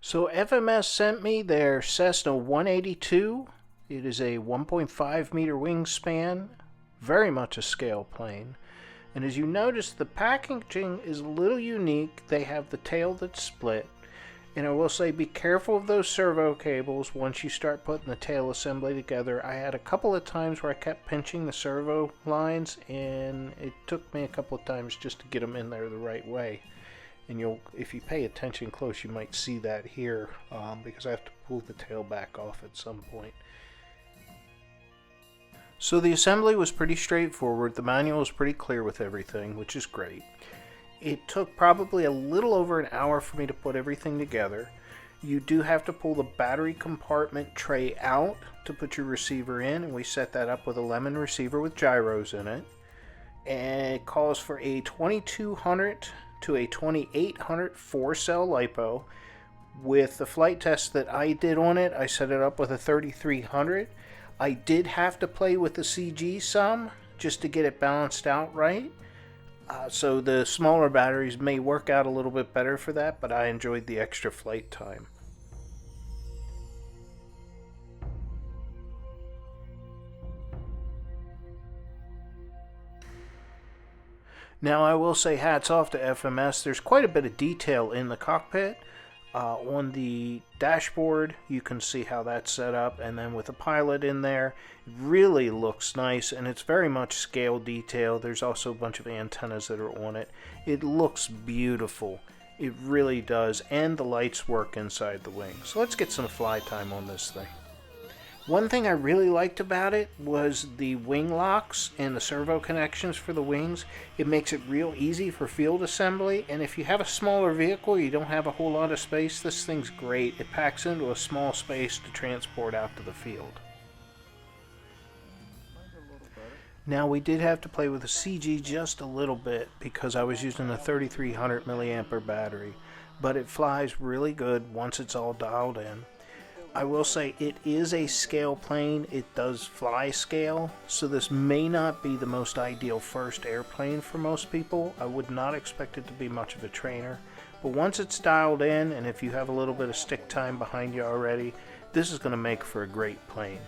So FMS sent me their Cessna 182. It is a 1.5 meter wingspan, very much a scale plane. And as you notice, the packaging is a little unique. They have the tail that's split. And I will say, be careful of those servo cables once you start putting the tail assembly together. I had a couple of times where I kept pinching the servo lines, and it took me a couple of times just to get them in there the right way. And if you pay attention close, you might see that here, because I have to pull the tail back off at some point. So the assembly was pretty straightforward. The manual was pretty clear with everything, which is great. It took probably a little over an hour for me to put everything together. You do have to pull the battery compartment tray out to put your receiver in, and we set that up with a lemon receiver with gyros in it. And it calls for a 2200 to a 2800 4-cell LiPo. With the flight test that I did on it, I set it up with a 3300. I did have to play with the CG some just to get it balanced out right. So the smaller batteries may work out a little bit better for that, but I enjoyed the extra flight time. Now I will say hats off to FMS. There's quite a bit of detail in the cockpit. On the dashboard, you can see how that's set up, and then with the pilot in there, it really looks nice, and it's very much scale detail. There's also a bunch of antennas that are on it. It looks beautiful. It really does, and the lights work inside the wing. So let's get some fly time on this thing. One thing I really liked about it was the wing locks and the servo connections for the wings. It makes it real easy for field assembly, and if you have a smaller vehicle, you don't have a whole lot of space, this thing's great. It packs into a small space to transport out to the field. Now we did have to play with the CG just a little bit because I was using a 3300 milliampere battery, but it flies really good once it's all dialed in. I will say it is a scale plane. It does fly scale, so this may not be the most ideal first airplane for most people. I would not expect it to be much of a trainer, but once it's dialed in, and if you have a little bit of stick time behind you already, this is going to make for a great plane.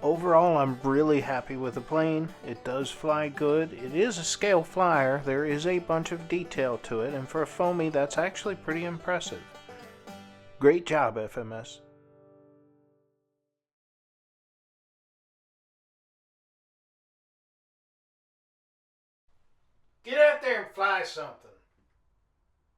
Overall, I'm really happy with the plane. It does fly good. It is a scale flyer. There is a bunch of detail to it, and for a foamy, that's actually pretty impressive. Great job, FMS. Get out there and fly something.